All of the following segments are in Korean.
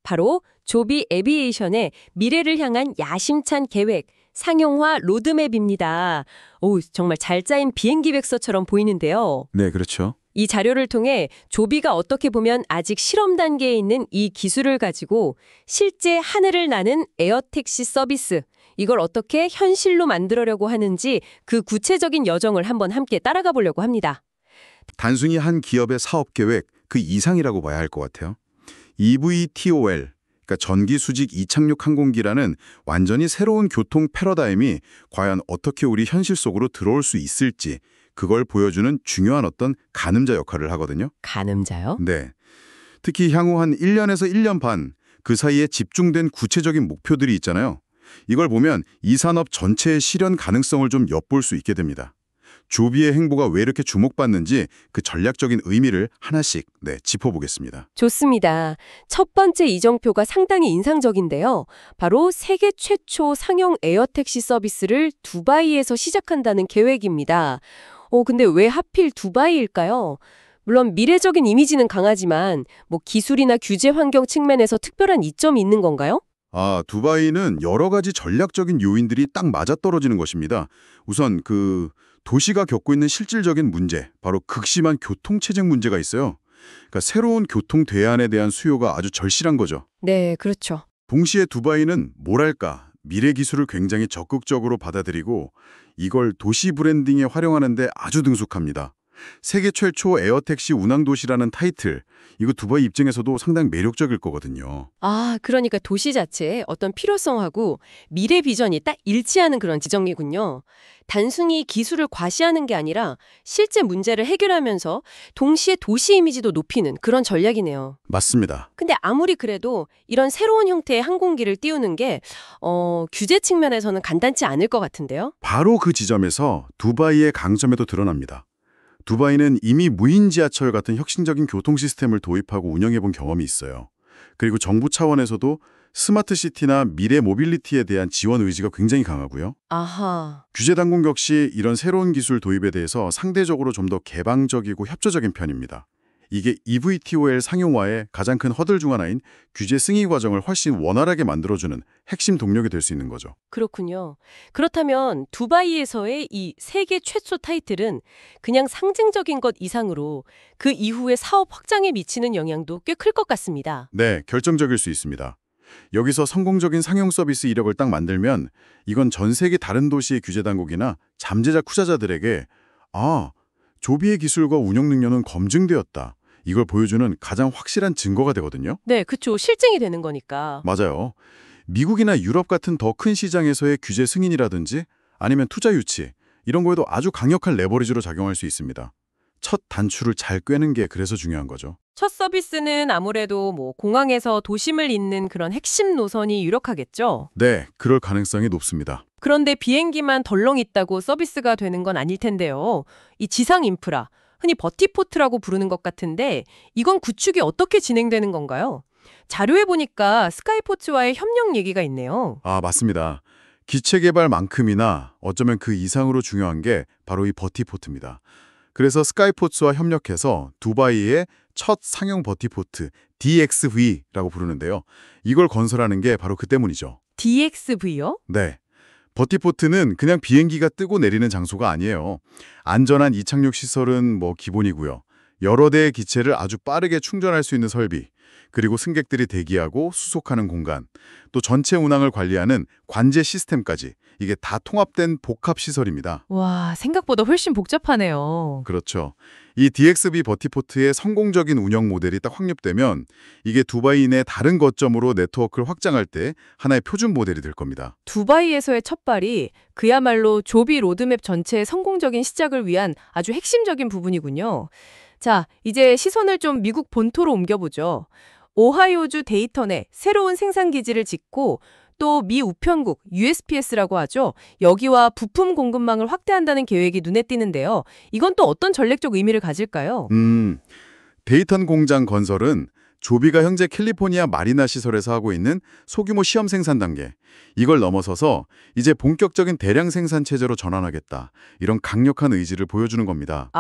바로 조비 에비에이션의 미래를 향한 야심찬 계획, 상용화 로드맵입니다. 오, 정말 잘 짜인 비행기 백서처럼 보이는데요. 네, 그렇죠. 이 자료를 통해 조비가 어떻게 보면 아직 실험 단계에 있는 이 기술을 가지고 실제 하늘을 나는 에어택시 서비스, 이걸 어떻게 현실로 만들려고 하는지 그 구체적인 여정을 한번 함께 따라가 보려고 합니다. 단순히 한 기업의 사업 계획 그 이상이라고 봐야 할 것 같아요. EVTOL, 그러니까 전기 수직 이착륙 항공기라는 완전히 새로운 교통 패러다임이 과연 어떻게 우리 현실 속으로 들어올 수 있을지 그걸 보여주는 중요한 어떤 가늠자 역할을 하거든요. 가늠자요? 네. 특히 향후 한 1년에서 1년 반 그 사이에 집중된 구체적인 목표들이 있잖아요. 이걸 보면 이 산업 전체의 실현 가능성을 좀 엿볼 수 있게 됩니다. 조비의 행보가 왜 이렇게 주목받는지 그 전략적인 의미를 하나씩 짚어보겠습니다. 좋습니다. 첫 번째 이정표가 상당히 인상적인데요. 바로 세계 최초 상용 에어택시 서비스를 두바이에서 시작한다는 계획입니다. 근데 왜 하필 두바이일까요? 물론 미래적인 이미지는 강하지만 기술이나 규제 환경 측면에서 특별한 이점이 있는 건가요? 두바이는 여러 가지 전략적인 요인들이 딱 맞아떨어지는 것입니다. 우선 도시가 겪고 있는 실질적인 문제, 바로 극심한 교통체증 문제가 있어요. 그러니까 새로운 교통 대안에 대한 수요가 아주 절실한 거죠. 네, 그렇죠. 동시에 두바이는 뭐랄까, 미래 기술을 굉장히 적극적으로 받아들이고 이걸 도시 브랜딩에 활용하는데 아주 능숙합니다. 세계 최초 에어택시 운항 도시라는 타이틀, 이거 두바이 입장에서도 상당히 매력적일 거거든요. 그러니까 도시 자체의 어떤 필요성하고 미래 비전이 딱 일치하는 그런 지정이군요. 단순히 기술을 과시하는 게 아니라 실제 문제를 해결하면서 동시에 도시 이미지도 높이는 그런 전략이네요. 맞습니다. 근데 아무리 그래도 이런 새로운 형태의 항공기를 띄우는 게 규제 측면에서는 간단치 않을 것 같은데요? 바로 그 지점에서 두바이의 강점에도 드러납니다. 두바이는 이미 무인 지하철 같은 혁신적인 교통 시스템을 도입하고 운영해 본 경험이 있어요. 그리고 정부 차원에서도 스마트 시티나 미래 모빌리티에 대한 지원 의지가 굉장히 강하고요. 아하. 규제 당국 역시 이런 새로운 기술 도입에 대해서 상대적으로 좀 더 개방적이고 협조적인 편입니다. 이게 EVTOL 상용화의 가장 큰 허들 중 하나인 규제 승인 과정을 훨씬 원활하게 만들어주는 핵심 동력이 될 수 있는 거죠. 그렇군요. 그렇다면 두바이에서의 이 세계 최초 타이틀은 그냥 상징적인 것 이상으로 그 이후의 사업 확장에 미치는 영향도 꽤 클 것 같습니다. 네, 결정적일 수 있습니다. 여기서 성공적인 상용 서비스 이력을 딱 만들면 이건 전 세계 다른 도시의 규제 당국이나 잠재적 투자자들에게 조비의 기술과 운영 능력은 검증되었다, 이걸 보여주는 가장 확실한 증거가 되거든요. 네, 그렇죠. 실증이 되는 거니까. 맞아요. 미국이나 유럽 같은 더 큰 시장에서의 규제 승인이라든지 아니면 투자 유치, 이런 거에도 아주 강력한 레버리지로 작용할 수 있습니다. 첫 단추를 잘 꿰는 게 그래서 중요한 거죠. 첫 서비스는 아무래도 공항에서 도심을 잇는 그런 핵심 노선이 유력하겠죠? 네, 그럴 가능성이 높습니다. 그런데 비행기만 덜렁 있다고 서비스가 되는 건 아닐 텐데요. 이 지상 인프라, 흔히 버티포트라고 부르는 것 같은데 이건 구축이 어떻게 진행되는 건가요? 자료에 보니까 스카이포츠와의 협력 얘기가 있네요. 맞습니다. 기체 개발만큼이나 어쩌면 그 이상으로 중요한 게 바로 이 버티포트입니다. 그래서 스카이포츠와 협력해서 두바이의 첫 상용 버티포트 DXV라고 부르는데요. 이걸 건설하는 게 바로 그 때문이죠. DXV요? 네. 버티포트는 그냥 비행기가 뜨고 내리는 장소가 아니에요. 안전한 이착륙 시설은 기본이고요. 여러 대의 기체를 아주 빠르게 충전할 수 있는 설비, 그리고 승객들이 대기하고 수속하는 공간, 또 전체 운항을 관리하는 관제 시스템까지, 이게 다 통합된 복합 시설입니다. 와, 생각보다 훨씬 복잡하네요. 그렇죠. 이 DXB 버티포트의 성공적인 운영 모델이 딱 확립되면 이게 두바이 내 다른 거점으로 네트워크를 확장할 때 하나의 표준 모델이 될 겁니다. 두바이에서의 첫 발이 그야말로 조비 로드맵 전체의 성공적인 시작을 위한 아주 핵심적인 부분이군요. 자, 이제 시선을 좀 미국 본토로 옮겨보죠. 오하이오주 데이턴에 새로운 생산기지를 짓고 또 미 우편국 USPS라고 하죠. 여기와 부품 공급망을 확대한다는 계획이 눈에 띄는데요. 이건 또 어떤 전략적 의미를 가질까요? 데이턴 공장 건설은 조비가 현재 캘리포니아 마리나 시설에서 하고 있는 소규모 시험 생산 단계, 이걸 넘어서서 이제 본격적인 대량 생산 체제로 전환하겠다, 이런 강력한 의지를 보여주는 겁니다.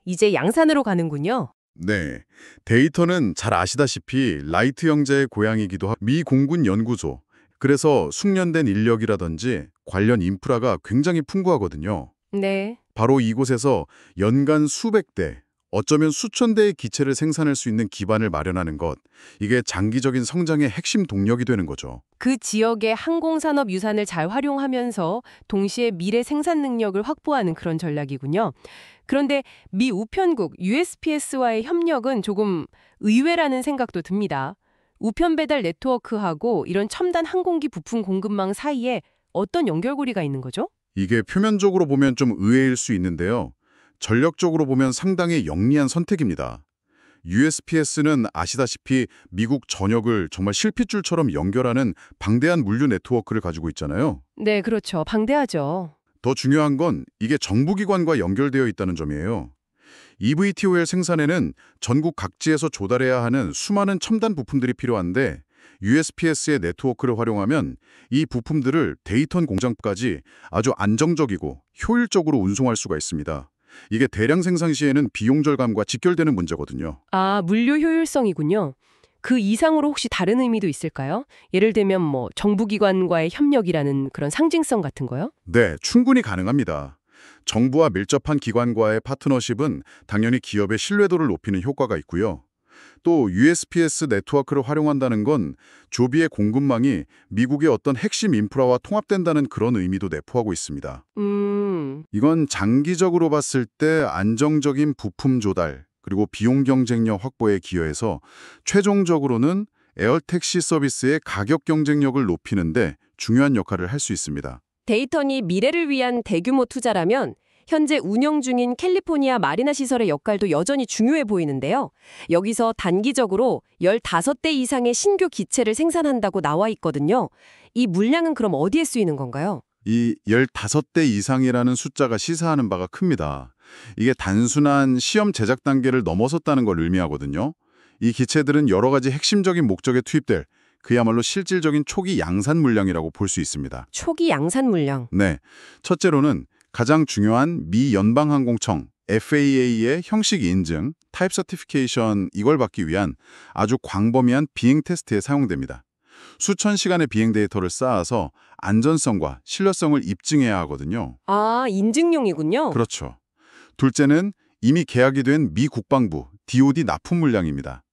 이제 양산으로 가는군요. 네. 데이터는 잘 아시다시피 라이트 형제의 고향이기도 한 미 공군 연구소. 그래서 숙련된 인력이라든지 관련 인프라가 굉장히 풍부하거든요. 네. 바로 이곳에서 연간 수백 대, 어쩌면 수천 대의 기체를 생산할 수 있는 기반을 마련하는 것, 이게 장기적인 성장의 핵심 동력이 되는 거죠. 그 지역의 항공산업 유산을 잘 활용하면서 동시에 미래 생산 능력을 확보하는 그런 전략이군요. 그런데 미 우편국 USPS와의 협력은 조금 의외라는 생각도 듭니다. 우편 배달 네트워크하고 이런 첨단 항공기 부품 공급망 사이에 어떤 연결고리가 있는 거죠? 이게 표면적으로 보면 좀 의외일 수 있는데요. 전력적으로 보면 상당히 영리한 선택입니다. USPS는 아시다시피 미국 전역을 정말 실핏줄처럼 연결하는 방대한 물류 네트워크를 가지고 있잖아요. 네, 그렇죠. 방대하죠. 더 중요한 건 이게 정부기관과 연결되어 있다는 점이에요. eVTOL 생산에는 전국 각지에서 조달해야 하는 수많은 첨단 부품들이 필요한데 USPS의 네트워크를 활용하면 이 부품들을 데이턴 공장까지 아주 안정적이고 효율적으로 운송할 수가 있습니다. 이게 대량 생산 시에는 비용 절감과 직결되는 문제거든요. 아, 물류 효율성이군요. 그 이상으로 혹시 다른 의미도 있을까요? 예를 들면 뭐 정부기관과의 협력이라는 그런 상징성 같은 거요? 네, 충분히 가능합니다. 정부와 밀접한 기관과의 파트너십은 당연히 기업의 신뢰도를 높이는 효과가 있고요. 또 USPS 네트워크를 활용한다는 건 조비의 공급망이 미국의 어떤 핵심 인프라와 통합된다는 그런 의미도 내포하고 있습니다. 이건 장기적으로 봤을 때 안정적인 부품 조달, 그리고 비용 경쟁력 확보에 기여해서 최종적으로는 에어택시 서비스의 가격 경쟁력을 높이는데 중요한 역할을 할 수 있습니다. 데이턴이 미래를 위한 대규모 투자라면 현재 운영 중인 캘리포니아 마리나 시설의 역할도 여전히 중요해 보이는데요. 여기서 단기적으로 15대 이상의 신규 기체를 생산한다고 나와 있거든요. 이 물량은 그럼 어디에 쓰이는 건가요? 이 15대 이상이라는 숫자가 시사하는 바가 큽니다. 이게 단순한 시험 제작 단계를 넘어섰다는 걸 의미하거든요. 이 기체들은 여러 가지 핵심적인 목적에 투입될 그야말로 실질적인 초기 양산 물량이라고 볼 수 있습니다. 초기 양산 물량. 네, 첫째로는 가장 중요한 미 연방항공청 FAA의 형식 인증, 타입 서티피케이션 이걸 받기 위한 아주 광범위한 비행 테스트에 사용됩니다. 수천 시간의 비행 데이터를 쌓아서 안전성과 신뢰성을 입증해야 하거든요. 아, 인증용이군요. 그렇죠. 둘째는 이미 계약이 된 미 국방부 DoD 납품 물량입니다.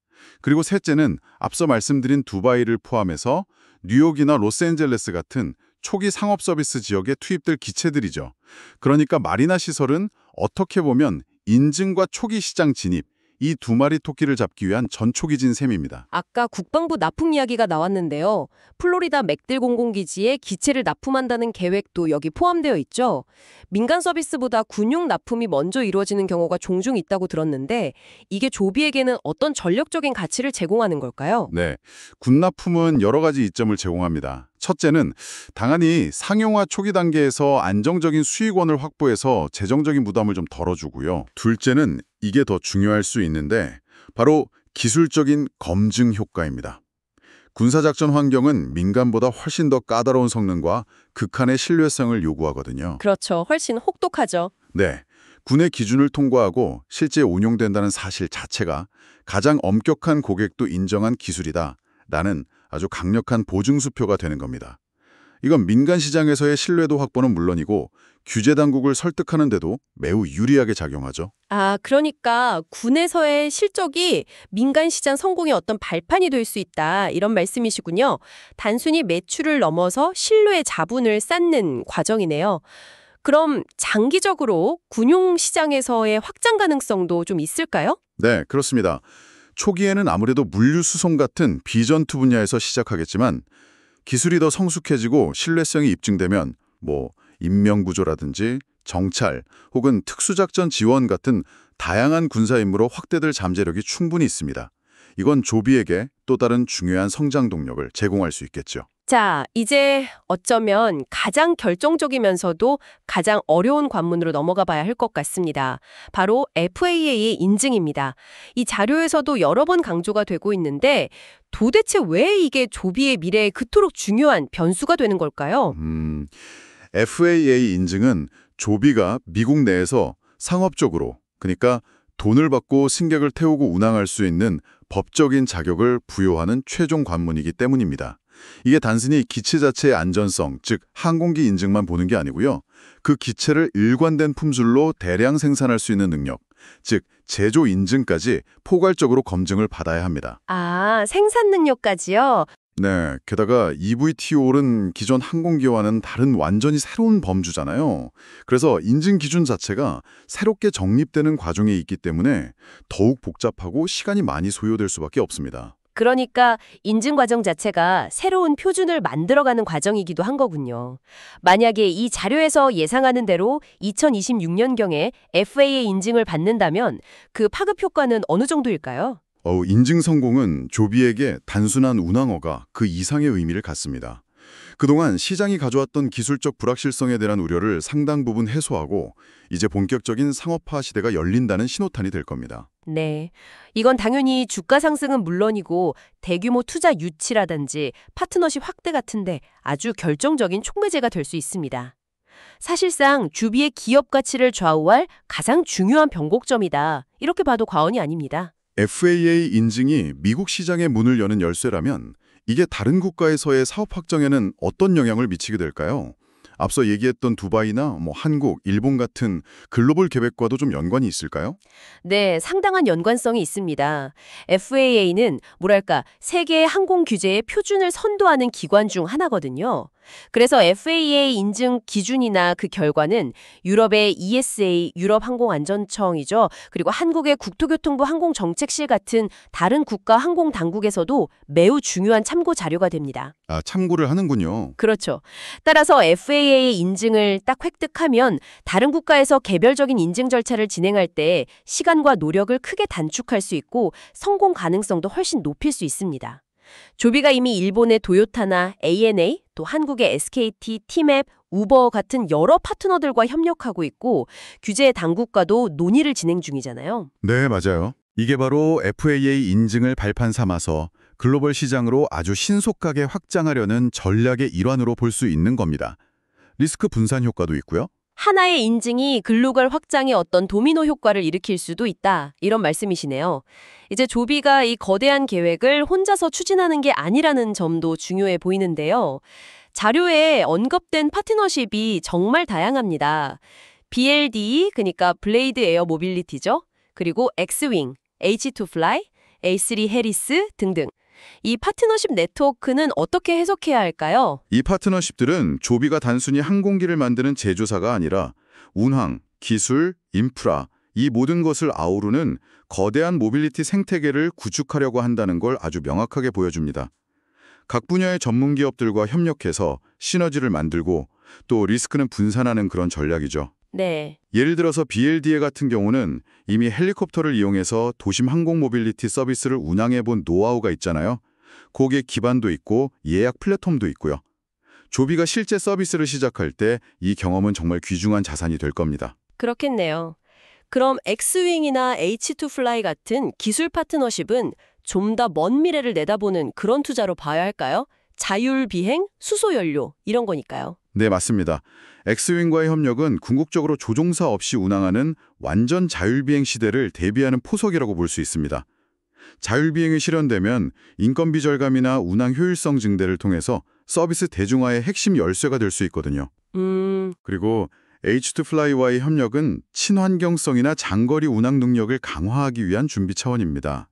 그리고 셋째는 앞서 말씀드린 두바이를 포함해서 뉴욕이나 로스앤젤레스 같은 초기 상업 서비스 지역에 투입될 기체들이죠. 그러니까 마리나 시설은 어떻게 보면 인증과 초기 시장 진입, 이 두 마리 토끼를 잡기 위한 전초기진 셈입니다. 아까 국방부 납품 이야기가 나왔는데요. 플로리다 맥딜 공공기지에 기체를 납품한다는 계획도 여기 포함되어 있죠. 민간 서비스보다 군용 납품이 먼저 이루어지는 경우가 종종 있다고 들었는데 이게 조비에게는 어떤 전력적인 가치를 제공하는 걸까요? 네, 군납품은 여러 가지 이점을 제공합니다. 첫째는 당연히 상용화 초기 단계에서 안정적인 수익원을 확보해서 재정적인 부담을 좀 덜어주고요. 둘째는 이게 더 중요할 수 있는데 바로 기술적인 검증 효과입니다. 군사작전 환경은 민간보다 훨씬 더 까다로운 성능과 극한의 신뢰성을 요구하거든요. 그렇죠. 훨씬 혹독하죠. 네, 군의 기준을 통과하고 실제 운용된다는 사실 자체가 가장 엄격한 고객도 인정한 기술이다라는 아주 강력한 보증수표가 되는 겁니다. 이건 민간 시장에서의 신뢰도 확보는 물론이고 규제 당국을 설득하는 데도 매우 유리하게 작용하죠. 아, 그러니까 군에서의 실적이 민간 시장 성공의 어떤 발판이 될 수 있다. 이런 말씀이시군요. 단순히 매출을 넘어서 신뢰의 자본을 쌓는 과정이네요. 그럼 장기적으로 군용 시장에서의 확장 가능성도 좀 있을까요? 네, 그렇습니다. 초기에는 아무래도 물류 수송 같은 비전투 분야에서 시작하겠지만 기술이 더 성숙해지고 신뢰성이 입증되면 인명구조라든지 정찰 혹은 특수작전 지원 같은 다양한 군사 임무로 확대될 잠재력이 충분히 있습니다. 이건 조비에게 또 다른 중요한 성장 동력을 제공할 수 있겠죠. 자, 이제 어쩌면 가장 결정적이면서도 가장 어려운 관문으로 넘어가 봐야 할 것 같습니다. 바로 FAA의 인증입니다. 이 자료에서도 여러 번 강조가 되고 있는데 도대체 왜 이게 조비의 미래에 그토록 중요한 변수가 되는 걸까요? FAA 인증은 조비가 미국 내에서 상업적으로, 그러니까 돈을 받고 승객을 태우고 운항할 수 있는 법적인 자격을 부여하는 최종 관문이기 때문입니다. 이게 단순히 기체 자체의 안전성, 즉 항공기 인증만 보는 게 아니고요. 그 기체를 일관된 품질로 대량 생산할 수 있는 능력, 즉 제조 인증까지 포괄적으로 검증을 받아야 합니다. 아, 생산 능력까지요? 네, 게다가 eVTOL은 기존 항공기와는 다른 완전히 새로운 범주잖아요. 그래서 인증 기준 자체가 새롭게 정립되는 과정에 있기 때문에 더욱 복잡하고 시간이 많이 소요될 수밖에 없습니다. 그러니까 인증 과정 자체가 새로운 표준을 만들어가는 과정이기도 한 거군요. 만약에 이 자료에서 예상하는 대로 2026년경에 FAA 인증을 받는다면 그 파급 효과는 어느 정도일까요? 인증 성공은 조비에게 단순한 운항어가 그 이상의 의미를 갖습니다. 그동안 시장이 가져왔던 기술적 불확실성에 대한 우려를 상당 부분 해소하고 이제 본격적인 상업화 시대가 열린다는 신호탄이 될 겁니다. 네. 이건 당연히 주가 상승은 물론이고 대규모 투자 유치라든지 파트너십 확대 같은데 아주 결정적인 촉매제가 될 수 있습니다. 사실상 주비의 기업 가치를 좌우할 가장 중요한 변곡점이다. 이렇게 봐도 과언이 아닙니다. FAA 인증이 미국 시장의 문을 여는 열쇠라면 이게 다른 국가에서의 사업 확장에는 어떤 영향을 미치게 될까요? 앞서 얘기했던 두바이나 한국, 일본 같은 글로벌 계획과도 좀 연관이 있을까요? 네, 상당한 연관성이 있습니다. FAA는 뭐랄까 세계 항공 규제의 표준을 선도하는 기관 중 하나거든요. 그래서 FAA 인증 기준이나 그 결과는 유럽의 ESA, 유럽항공안전청이죠. 그리고 한국의 국토교통부 항공정책실 같은 다른 국가 항공당국에서도 매우 중요한 참고 자료가 됩니다. 아, 참고를 하는군요. 그렇죠. 따라서 FAA 인증을 딱 획득하면 다른 국가에서 개별적인 인증 절차를 진행할 때 시간과 노력을 크게 단축할 수 있고 성공 가능성도 훨씬 높일 수 있습니다. 조비가 이미 일본의 도요타나 ANA, 또 한국의 SKT, 티맵, 우버 같은 여러 파트너들과 협력하고 있고 규제 당국과도 논의를 진행 중이잖아요. 네, 맞아요. 이게 바로 FAA 인증을 발판 삼아서 글로벌 시장으로 아주 신속하게 확장하려는 전략의 일환으로 볼 수 있는 겁니다. 리스크 분산 효과도 있고요. 하나의 인증이 글로벌 확장에 어떤 도미노 효과를 일으킬 수도 있다. 이런 말씀이시네요. 이제 조비가 이 거대한 계획을 혼자서 추진하는 게 아니라는 점도 중요해 보이는데요. 자료에 언급된 파트너십이 정말 다양합니다. BLD, 그러니까 블레이드 에어 모빌리티죠. 그리고 Xwing, H2Fly, A3 해리스 등등. 이 파트너십 네트워크는 어떻게 해석해야 할까요? 이 파트너십들은 조비가 단순히 항공기를 만드는 제조사가 아니라 운항, 기술, 인프라, 이 모든 것을 아우르는 거대한 모빌리티 생태계를 구축하려고 한다는 걸 아주 명확하게 보여줍니다. 각 분야의 전문 기업들과 협력해서 시너지를 만들고 또 리스크는 분산하는 그런 전략이죠. 네. 예를 들어서 BLDA 같은 경우는 이미 헬리콥터를 이용해서 도심 항공 모빌리티 서비스를 운항해 본 노하우가 있잖아요. 거기에 기반도 있고 예약 플랫폼도 있고요. 조비가 실제 서비스를 시작할 때 이 경험은 정말 귀중한 자산이 될 겁니다. 그렇겠네요. 그럼 Xwing이나 H2Fly 같은 기술 파트너십은 좀 더 먼 미래를 내다보는 그런 투자로 봐야 할까요? 자율비행, 수소연료 이런 거니까요. 네, 맞습니다. 엑스윙과의 협력은 궁극적으로 조종사 없이 운항하는 완전 자율비행 시대를 대비하는 포석이라고 볼 수 있습니다. 자율비행이 실현되면 인건비 절감이나 운항 효율성 증대를 통해서 서비스 대중화의 핵심 열쇠가 될 수 있거든요. 그리고 H2Fly와의 협력은 친환경성이나 장거리 운항 능력을 강화하기 위한 준비 차원입니다.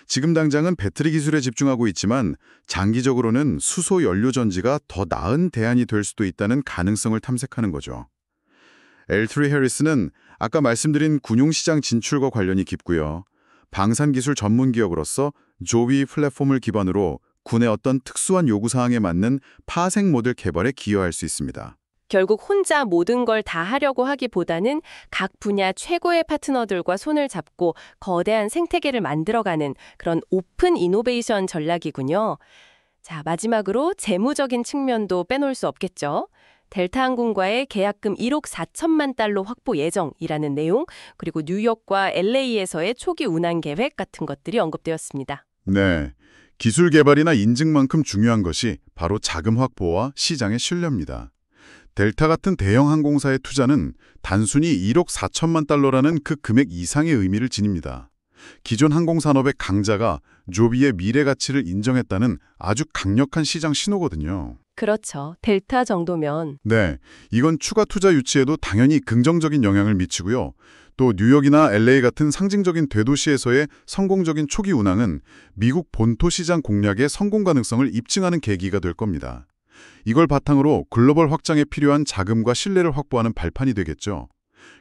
지금 당장은 배터리 기술에 집중하고 있지만 장기적으로는 수소 연료 전지가 더 나은 대안이 될 수도 있다는 가능성을 탐색하는 거죠. L3 해리스는 아까 말씀드린 군용시장 진출과 관련이 깊고요. 방산기술 전문 기업으로서 조비 플랫폼을 기반으로 군의 어떤 특수한 요구사항에 맞는 파생 모델 개발에 기여할 수 있습니다. 결국 혼자 모든 걸 다 하려고 하기보다는 각 분야 최고의 파트너들과 손을 잡고 거대한 생태계를 만들어가는 그런 오픈 이노베이션 전략이군요. 자, 마지막으로 재무적인 측면도 빼놓을 수 없겠죠. 델타항공과의 계약금 1억 4천만 달러 확보 예정이라는 내용, 그리고 뉴욕과 LA에서의 초기 운항 계획 같은 것들이 언급되었습니다. 네, 기술 개발이나 인증만큼 중요한 것이 바로 자금 확보와 시장의 신뢰입니다. 델타 같은 대형 항공사의 투자는 단순히 1억 4천만 달러라는 그 금액 이상의 의미를 지닙니다. 기존 항공산업의 강자가 조비의 미래 가치를 인정했다는 아주 강력한 시장 신호거든요. 그렇죠. 델타 정도면. 네, 이건 추가 투자 유치에도 당연히 긍정적인 영향을 미치고요. 또 뉴욕이나 LA 같은 상징적인 대도시에서의 성공적인 초기 운항은 미국 본토 시장 공략의 성공 가능성을 입증하는 계기가 될 겁니다. 이걸 바탕으로 글로벌 확장에 필요한 자금과 신뢰를 확보하는 발판이 되겠죠.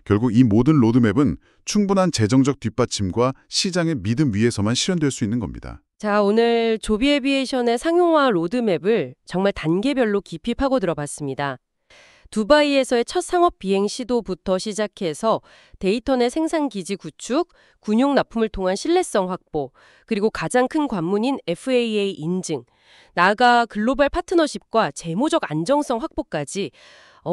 결국 이 모든 로드맵은 충분한 재정적 뒷받침과 시장의 믿음 위에서만 실현될 수 있는 겁니다. 자, 오늘 조비 에비에이션의 상용화 로드맵을 정말 단계별로 깊이 파고 들어봤습니다. 두바이에서의 첫 상업 비행 시도부터 시작해서 데이터 내 생산 기지 구축, 군용 납품을 통한 신뢰성 확보, 그리고 가장 큰 관문인 FAA 인증, 나아가 글로벌 파트너십과 재무적 안정성 확보까지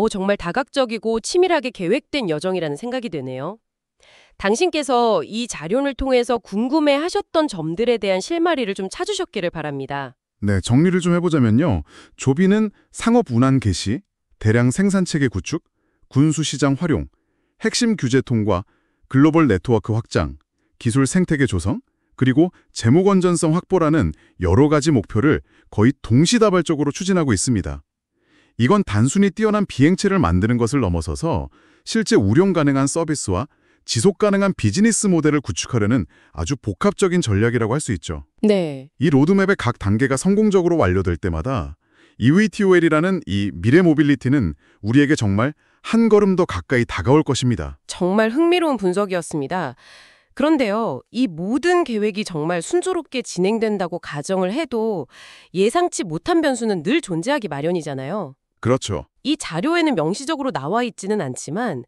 정말 다각적이고 치밀하게 계획된 여정이라는 생각이 드네요. 당신께서 이 자료를 통해서 궁금해하셨던 점들에 대한 실마리를 좀 찾으셨기를 바랍니다. 네, 정리를 좀 해보자면요. 조비는 상업 운항 개시, 대량 생산체계 구축, 군수시장 활용, 핵심 규제 통과, 글로벌 네트워크 확장, 기술 생태계 조성, 그리고 재무 건전성 확보라는 여러 가지 목표를 거의 동시다발적으로 추진하고 있습니다. 이건 단순히 뛰어난 비행체를 만드는 것을 넘어서서 실제 운용 가능한 서비스와 지속 가능한 비즈니스 모델을 구축하려는 아주 복합적인 전략이라고 할 수 있죠. 네. 이 로드맵의 각 단계가 성공적으로 완료될 때마다 eVTOL이라는 이 미래 모빌리티는 우리에게 정말 한 걸음 더 가까이 다가올 것입니다. 정말 흥미로운 분석이었습니다. 그런데요, 이 모든 계획이 정말 순조롭게 진행된다고 가정을 해도 예상치 못한 변수는 늘 존재하기 마련이잖아요. 그렇죠. 이 자료에는 명시적으로 나와 있지는 않지만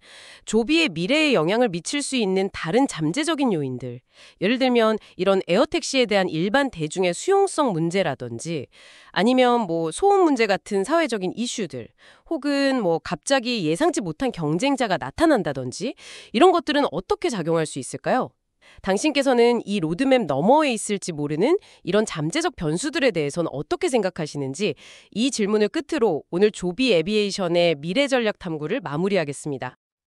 조비의 미래에 영향을 미칠 수 있는 다른 잠재적인 요인들, 예를 들면 이런 에어택시에 대한 일반 대중의 수용성 문제라든지 아니면 소음 문제 같은 사회적인 이슈들, 혹은 갑자기 예상치 못한 경쟁자가 나타난다든지 이런 것들은 어떻게 작용할 수 있을까요? 당신께서는 이 로드맵 너머에 있을지 모르는 이런 잠재적 변수들에 대해서는 어떻게 생각하시는지 이 질문을 끝으로 오늘 조비 에비에이션의 미래 전략 탐구를 마무리하겠습니다.